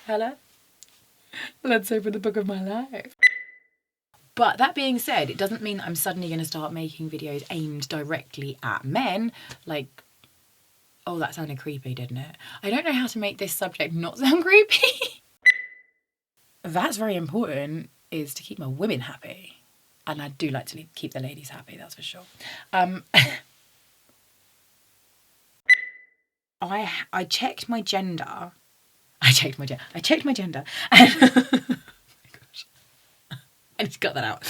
Hello? Let's open the book of my life. But that being said, it doesn't mean that I'm suddenly going to start making videos aimed directly at men. Like, oh, that sounded creepy, didn't it? I don't know how to make this subject not sound creepy. That's very important, is to keep my women happy. And I do like to keep the ladies happy, that's for sure. I checked my gender. I checked my gender. And oh my gosh. I just got that out.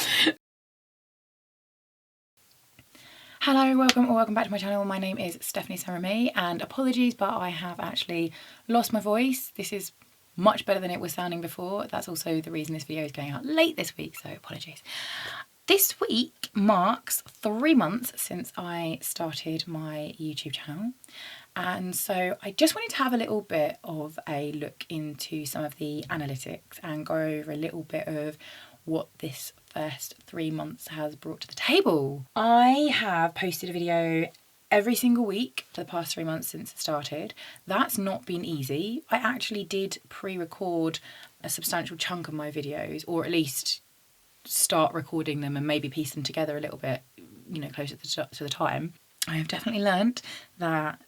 Hello, welcome back to my channel. My name is Stephanie saint-Remy, and apologies, but I have actually lost my voice. This is much better than it was sounding before. That's also the reason this video is going out late this week, so apologies. This week marks 3 months since I started my YouTube channel. And so I just wanted to have a little bit of a look into some of the analytics and go over a little bit of what this first 3 months has brought to the table. I have posted a video every single week for the past 3 months since it started. That's not been easy. I actually did pre-record a substantial chunk of my videos, or at least start recording them and maybe piece them together a little bit, you know, closer to the time. I have definitely learnt that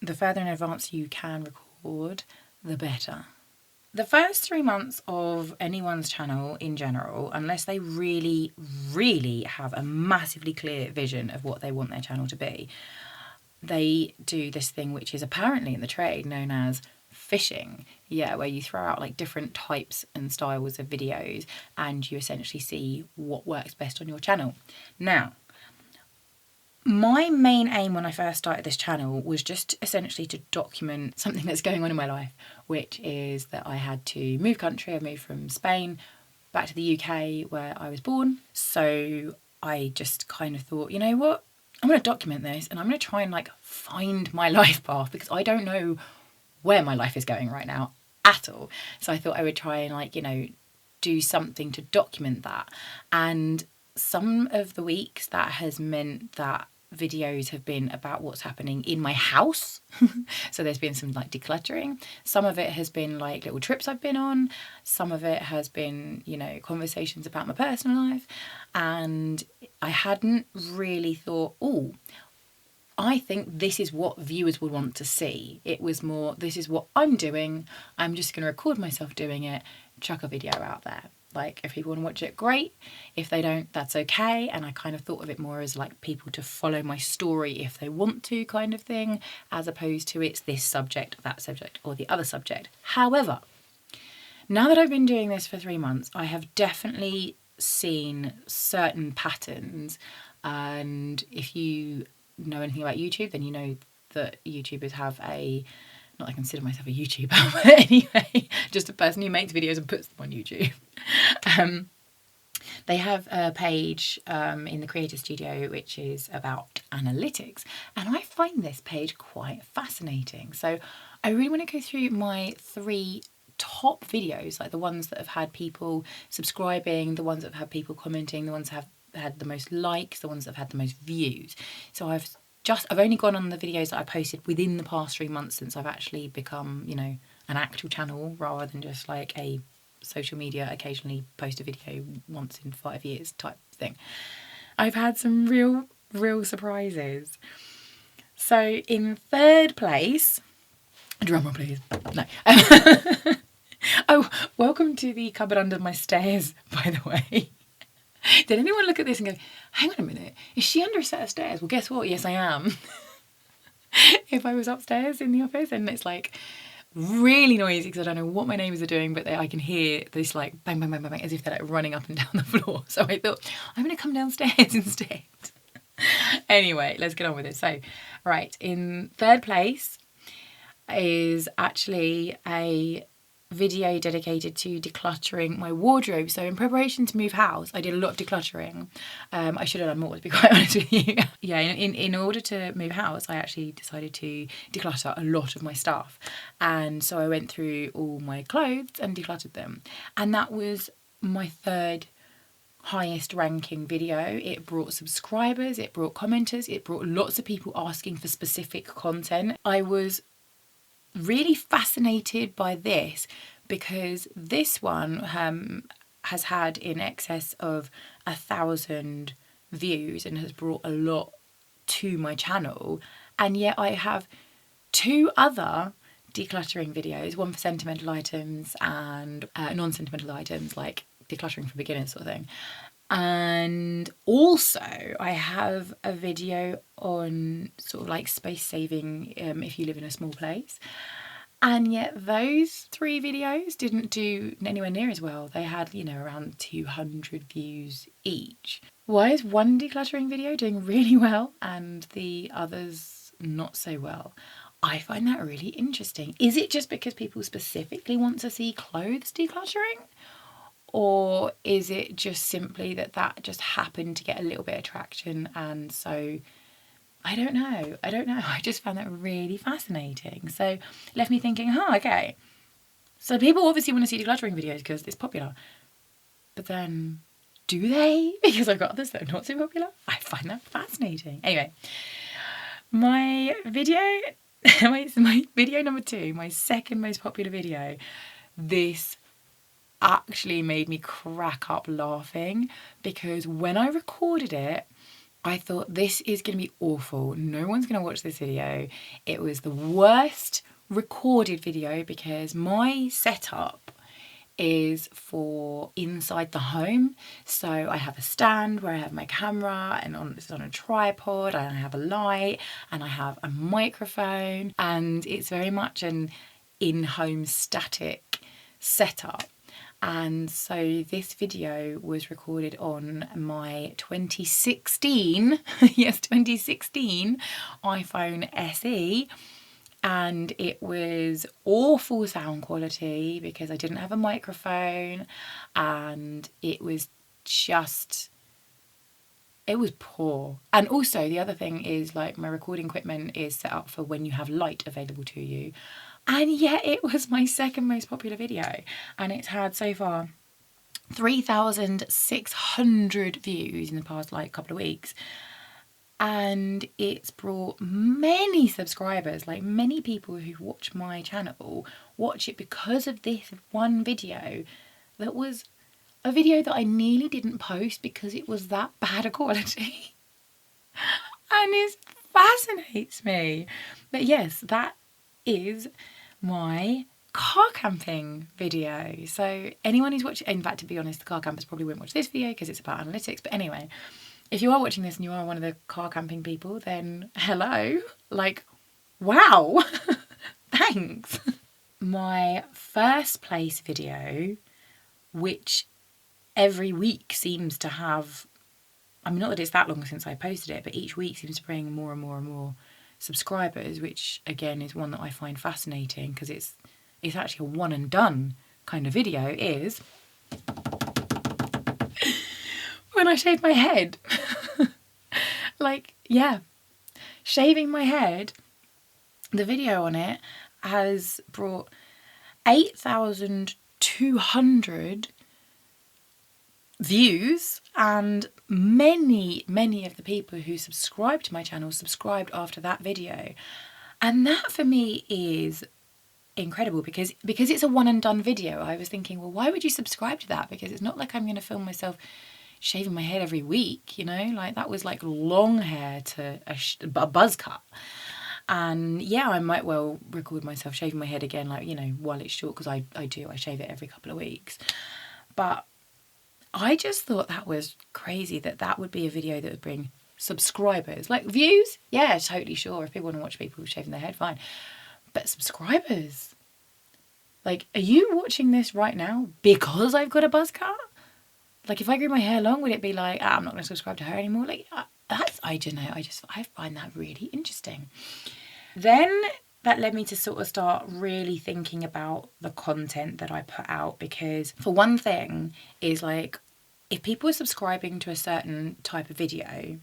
the further in advance you can record, the better. The first 3 months of anyone's channel in general, unless they really, really have a massively clear vision of what they want their channel to be, they do this thing which is apparently in the trade known as fishing. Yeah, where you throw out like different types and styles of videos and you essentially see what works best on your channel. Now, my main aim when I first started this channel was just essentially to document something that's going on in my life, which is that I had to move country. I moved from Spain back to the UK where I was born. So I just kind of thought, you know what, I'm going to document this and I'm going to try and like find my life path, because I don't know where my life is going right now at all. So I thought I would try and like, you know, do something to document that. And some of the weeks that has meant that videos have been about what's happening in my house. So there's been some like decluttering. Some of it has been like little trips I've been on. Some of it has been, you know, conversations about my personal life. And I hadn't really thought, oh, I think this is what viewers would want to see. It was more, this is what I'm doing. I'm just going to record myself doing it, chuck a video out there. Like, if people want to watch it, great. If they don't, that's okay. And I kind of thought of it more as like people to follow my story if they want to, kind of thing, as opposed to it's this subject, that subject, or the other subject. However, now that I've been doing this for 3 months, I have definitely seen certain patterns. And if you know anything about YouTube, then you know that YouTubers have a, not that I consider myself a YouTuber, but anyway, just a person who makes videos and puts them on YouTube. They have a page in the Creator Studio which is about analytics, and I find this page quite fascinating. So I really want to go through my 3 top videos, like the ones that have had people subscribing, the ones that have had people commenting, the ones that have had the most likes, the ones that have had the most views. So I've only gone on the videos that I posted within the past 3 months since I've actually become, you know, an actual channel rather than just like a social media, occasionally post a video once in 5 years type thing. I've had some real surprises. So in 3rd place, drumroll please, no. Oh, welcome to the cupboard under my stairs, by the way. Did anyone look at this and go, hang on a minute, is she under a set of stairs? Well, guess what? Yes, I am. If I was upstairs in the office and it's like really noisy because I don't know what my neighbours are doing, but I can hear this like bang, bang, bang, bang, bang, as if they're like running up and down the floor. So I thought, I'm going to come downstairs instead. Anyway, let's get on with it. So, right, in 3rd place is actually a video dedicated to decluttering my wardrobe. So in preparation to move house, I did a lot of decluttering. I should have done more, to be quite honest with you. Yeah, in order to move house, I actually decided to declutter a lot of my stuff. And so I went through all my clothes and decluttered them. And that was my 3rd highest ranking video. It brought subscribers, it brought commenters, it brought lots of people asking for specific content. I was really fascinated by this because this one has had in excess of 1,000 views and has brought a lot to my channel, and yet I have 2 other decluttering videos, one for sentimental items and non-sentimental items, like decluttering for beginners sort of thing. And also I have a video on sort of like space saving if you live in a small place. And yet those 3 videos didn't do anywhere near as well. They had, you know, around 200 views each. Why is one decluttering video doing really well and the others not so well? I find that really interesting. Is it just because people specifically want to see clothes decluttering? Or is it just simply that just happened to get a little bit of traction, and so I don't know. I just found that really fascinating. So left me thinking, okay. So people obviously want to see decluttering videos because it's popular. But then, do they? Because I've got others that are not so popular. I find that fascinating. Anyway, my video, my video number 2, my second most popular video, this actually made me crack up laughing, because when I recorded it, I thought, this is going to be awful. No one's going to watch this video. It was the worst recorded video because my setup is for inside the home. So I have a stand where I have my camera, and it's on a tripod, and I have a light, and I have a microphone, and it's very much an in-home static setup. And so this video was recorded on my 2016, yes, 2016 iPhone SE, and it was awful sound quality because I didn't have a microphone, and it was poor. And also the other thing is, like, my recording equipment is set up for when you have light available to you. And yet it was my second most popular video, and it's had so far 3,600 views in the past couple of weeks, and it's brought many subscribers. Like, many people who watch my channel watch it because of this one video that was a video that I nearly didn't post because it was that bad a quality. And it fascinates me. But yes, that is my car camping video. So anyone who's watching, in fact, to be honest, the car campers probably won't watch this video because it's about analytics, but anyway, if you are watching this and you are one of the car camping people, then hello, like, wow. Thanks. My first place video, which every week seems to have, I mean, not that it's that long since I posted it, but each week seems to bring more and more and more subscribers, which again is one that I find fascinating because it's actually a one and done kind of video, is when I shaved my head. Like, yeah, shaving my head. The video on it has brought 8,200 views, and many of the people who subscribed to my channel subscribed after that video. And that for me is incredible because it's a one and done video. I was thinking, well, why would you subscribe to that? Because it's not like I'm going to film myself shaving my head every week, you know, like that was like long hair to a buzz cut. And yeah, I might well record myself shaving my head again, like, you know, while it's short, because I shave it every couple of weeks. But I just thought that was crazy that would be a video that would bring subscribers. Like, views, yeah, totally, sure. If people want to watch people shaving their head, fine. But subscribers, like, are you watching this right now because I've got a buzz cut? Like, if I grew my hair long, would it be like, I'm not going to subscribe to her anymore? Like, I don't know. I find that really interesting. Then that led me to sort of start really thinking about the content that I put out, because for one thing is, like, if people are subscribing to a certain type of video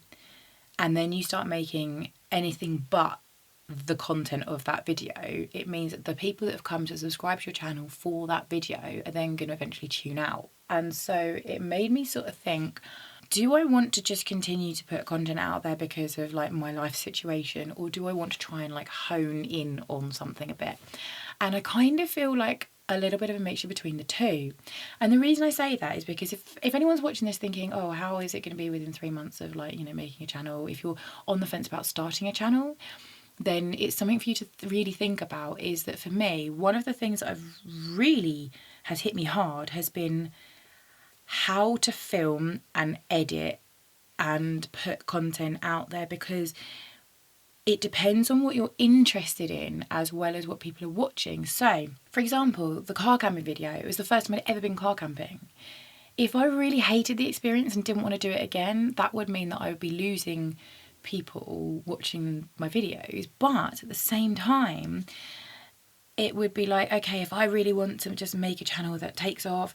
and then you start making anything but the content of that video, it means that the people that have come to subscribe to your channel for that video are then going to eventually tune out. And so it made me sort of think, do I want to just continue to put content out there because of like my life situation, or do I want to try and like hone in on something a bit? And I kind of feel like a little bit of a mixture between the two. And the reason I say that is because if anyone's watching this thinking, oh, how is it going to be within 3 months of like, you know, making a channel? If you're on the fence about starting a channel, then it's something for you to really think about. Is that for me, one of the things that has hit me hard has been how to film and edit and put content out there, because it depends on what you're interested in as well as what people are watching. So, for example, the car camping video, it was the first time I'd ever been car camping. If I really hated the experience and didn't want to do it again, that would mean that I would be losing people watching my videos. But at the same time, it would be like, okay, if I really want to just make a channel that takes off,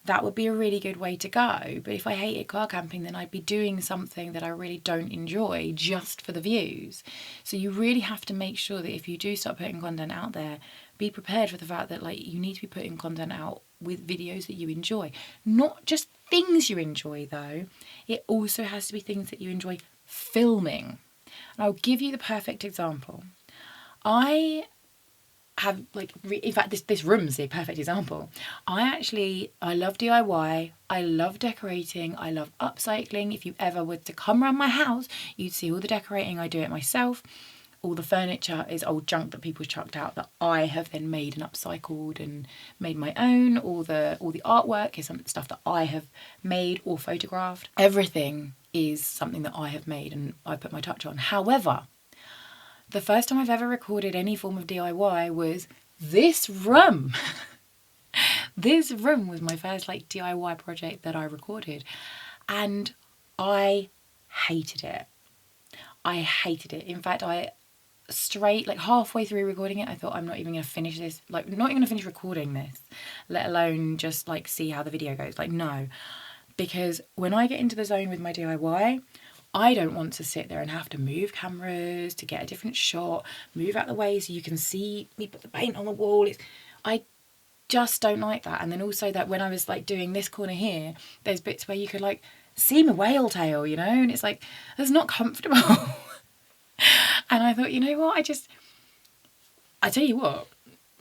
that would be a really good way to go. But if I hated car camping, then I'd be doing something that I really don't enjoy just for the views. So you really have to make sure that if you do start putting content out there, be prepared for the fact that like you need to be putting content out with videos that you enjoy. Not just things you enjoy though, it also has to be things that you enjoy filming. And I'll give you the perfect example. I have in fact this room's the perfect example. I love DIY, I love decorating, I love upcycling. If you ever were to come around my house, you'd see all the decorating. I do it myself. All the furniture is old junk that people chucked out that I have then made and upcycled and made my own. All the artwork is some stuff that I have made or photographed. Everything is something that I have made and I put my touch on. However, the first time I've ever recorded any form of DIY was this room. This room was my first DIY project that I recorded, and I hated it. I hated it. In fact, halfway through recording it, I thought, I'm not even going to finish this, not even going to finish recording this, let alone just see how the video goes. No, because when I get into the zone with my DIY, I don't want to sit there and have to move cameras to get a different shot, move out the way so you can see me put the paint on the wall. I just don't like that. And then also that when I was like doing this corner here, there's bits where you could like see my whale tail, you know, and it's like, that's not comfortable. And I thought, you know what, I tell you what,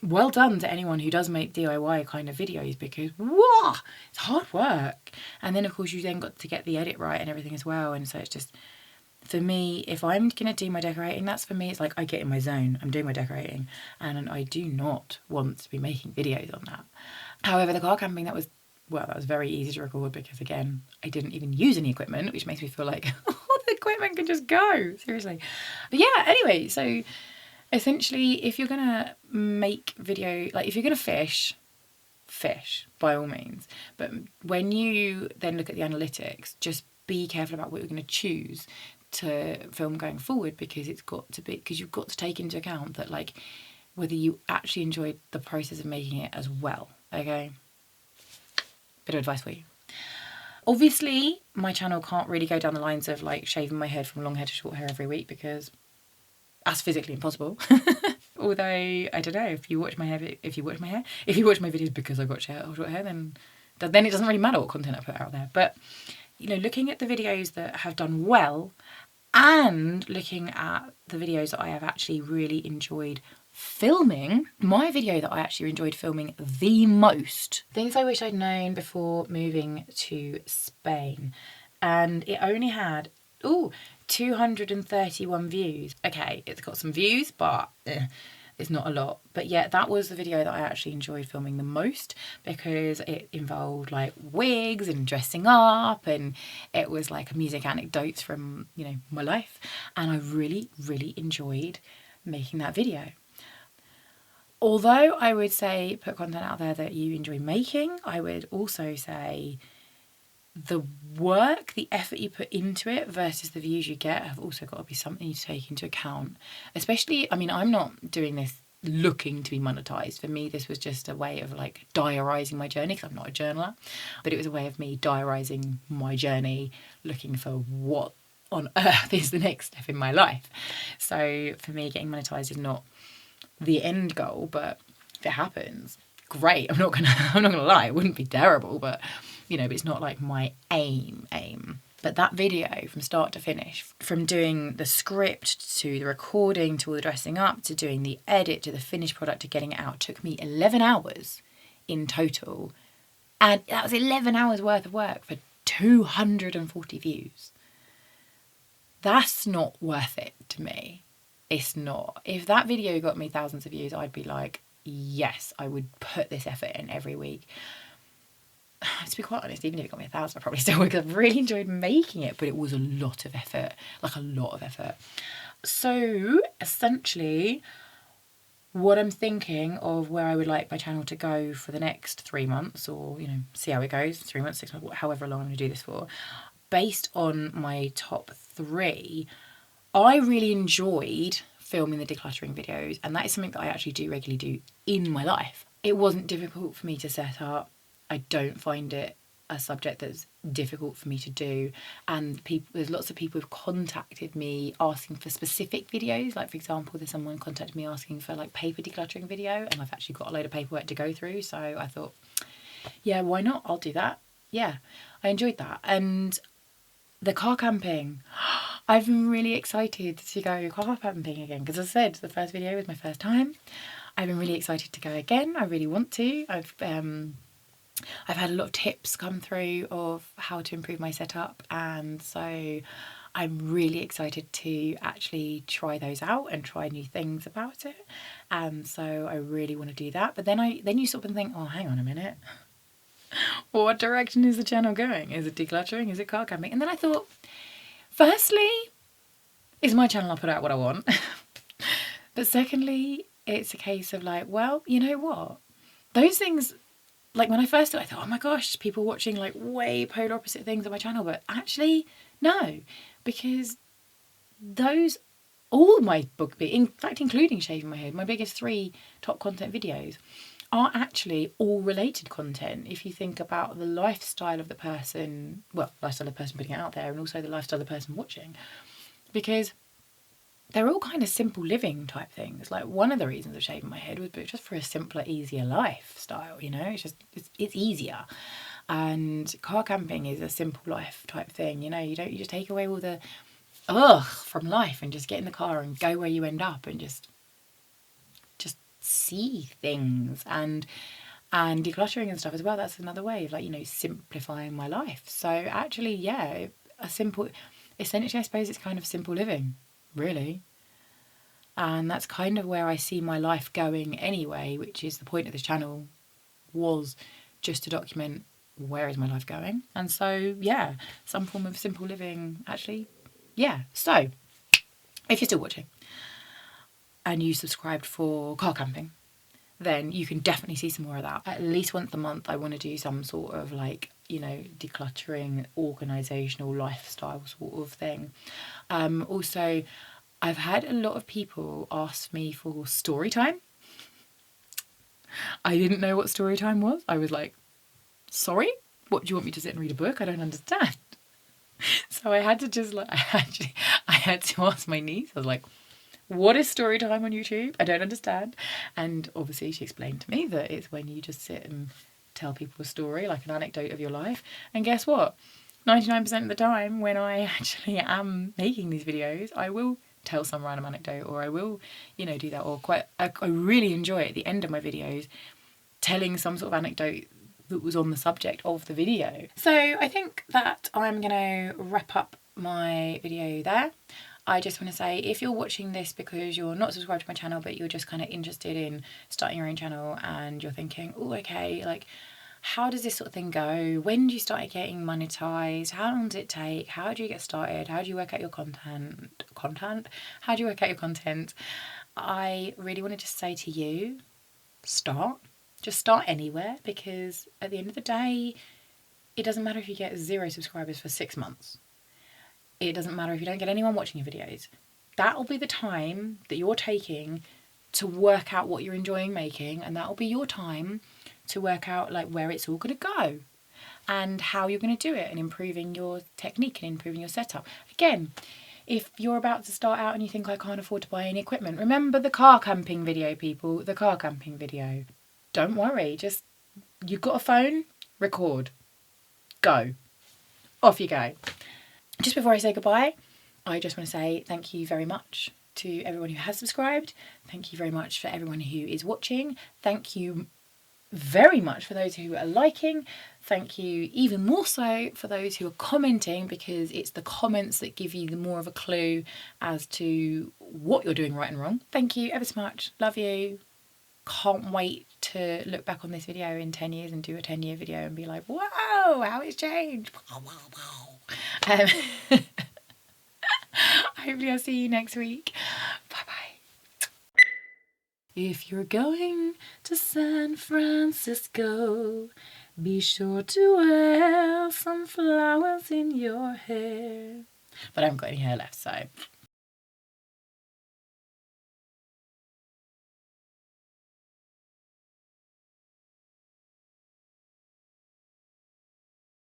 well done to anyone who does make DIY kind of videos, because whoa, it's hard work. And then of course you then got to get the edit right and everything as well. And so it's just, for me, if I'm gonna do my decorating, that's for me, it's like I get in my zone, I'm doing my decorating, and I do not want to be making videos on that. However, the car camping, that was very easy to record because again, I didn't even use any equipment, which makes me feel like all the equipment can just go, seriously. But yeah, anyway, so essentially, if you're gonna make video, if you're gonna fish by all means. But when you then look at the analytics, just be careful about what you're gonna choose to film going forward, because you've got to take into account that whether you actually enjoyed the process of making it as well. Okay, bit of advice for you. Obviously, my channel can't really go down the lines of shaving my head from long hair to short hair every week, because that's physically impossible. Although, I don't know, if you watch my videos because I've got short hair, then it doesn't really matter what content I put out there. But, looking at the videos that have done well and looking at the videos that I have actually really enjoyed filming, my video that I actually enjoyed filming the most, things I wish I'd known before moving to Spain. And it only had, 231 views. Okay, it's got some views, but it's not a lot. But yeah, that was the video that I actually enjoyed filming the most, because it involved wigs and dressing up, and it was music anecdotes from, my life. And I really, really enjoyed making that video. Although I would say put content out there that you enjoy making, I would also say the work, the effort you put into it versus the views you get have also got to be something you take into account. Especially, I'm not doing this looking to be monetized. For me, this was just a way of diarising my journey, because I'm not a journaler, but it was a way of me diarising my journey, looking for what on earth is the next step in my life. So for me, getting monetized is not the end goal, but if it happens, great. I'm not gonna lie, it wouldn't be terrible, but but it's not my aim. But that video, from start to finish, from doing the script to the recording to all the dressing up to doing the edit to the finished product to getting it out, took me 11 hours. in total. And that was 11 hours worth of work for 240 views. That's not worth it to me. It's not. If that video got me thousands of views, I'd be like, yes, I would put this effort in every week. To be quite honest, even if it got me 1,000, I probably still would, because I've really enjoyed making it, but it was a lot of effort, like a lot of effort. So essentially, what I'm thinking of where I would like my channel to go for the next 3 months, or, you know, see how it goes, 3 months, 6 months, however long I'm going to do this for, based on my top 3, I really enjoyed filming the decluttering videos, and that is something that I actually do regularly do in my life. It wasn't difficult for me to set up. I don't find it a subject that's difficult for me to do, and there's lots of people who've contacted me asking for specific videos. Like, for example, there's someone contacted me asking for like paper decluttering video, and I've actually got a load of paperwork to go through, so I thought, yeah, why not? I'll do that. Yeah, I enjoyed that. And the car camping, I've been really excited to go car camping again, because as I said, the first video was my first time. I've been really excited to go again. I really want to. I've had a lot of tips come through of how to improve my setup, and so I'm really excited to actually try those out and try new things about it. And so I really want to do that. But then you stop and think, oh, hang on a minute. What direction is the channel going? Is it decluttering? Is it car camping? And then I thought, firstly, is my channel, I'll put out what I want. But secondly, it's a case of like, well, you know what? Those things, like when I first started, I thought, oh my gosh, people watching like way polar opposite things on my channel. But actually, no, because all my in fact, including shaving my head, my biggest 3 top content videos are actually all related content. If you think about the lifestyle of the person, well, lifestyle of the person putting it out there, and also the lifestyle of the person watching, because they're all kind of simple living type things. Like, one of the reasons of shaving my head was just for a simpler, easier lifestyle, you know, it's easier. And car camping is a simple life type thing, you know, you just take away all the from life and just get in the car and go where you end up and just see things. And decluttering and stuff as well, that's another way of, like, you know, simplifying my life. So actually, yeah, essentially I suppose it's kind of simple living, really. And that's kind of where I see my life going anyway, which is the point of this channel, was just to document where is my life going. And so, yeah, some form of simple living, actually. Yeah, so if you're still watching and you subscribed for car camping, then you can definitely see some more of that. At least once a month, I want to do some sort of, like, you know, decluttering, organisational lifestyle sort of thing. Also, I've had a lot of people ask me for story time. I didn't know what story time was. I was like, sorry? What, do you want me to sit and read a book? I don't understand. So I had to just, like, I had to ask my niece. I was like, what is story time on YouTube? I don't understand. And obviously she explained to me that it's when you just sit and tell people a story, like an anecdote of your life. And guess what? 99% of the time when I actually am making these videos, I will tell some random anecdote, or I will, you know, do that. Or I really enjoy at the end of my videos telling some sort of anecdote that was on the subject of the video. So I think that I'm gonna wrap up my video there. I just want to say, if you're watching this because you're not subscribed to my channel, but you're just kind of interested in starting your own channel, and you're thinking, oh, okay, like, how does this sort of thing go? When do you start getting monetized? How long does it take? How do you get started? How do you work out your content? How do you work out your content? I really want to just say to you, start. Just start anywhere, because at the end of the day, it doesn't matter if you get 0 subscribers for 6 months. It doesn't matter if you don't get anyone watching your videos. That'll be the time that you're taking to work out what you're enjoying making, and that'll be your time to work out, like, where it's all going to go and how you're going to do it, and improving your technique and improving your setup. Again, if you're about to start out and you think, I can't afford to buy any equipment, remember the car camping video, people, the car camping video. Don't worry, just, you've got a phone, record, go, off you go. Just before I say goodbye, I just want to say thank you very much to everyone who has subscribed. Thank you very much for everyone who is watching. Thank you very much for those who are liking. Thank you even more so for those who are commenting, because it's the comments that give you the more of a clue as to what you're doing right and wrong. Thank you ever so much. Love you. Can't wait to look back on this video in 10 years and do a 10-year video and be like, wow, how it's changed. Hopefully I'll see you next week. Bye bye. If you're going to San Francisco, be sure to wear some flowers in your hair. But I haven't got any hair left, so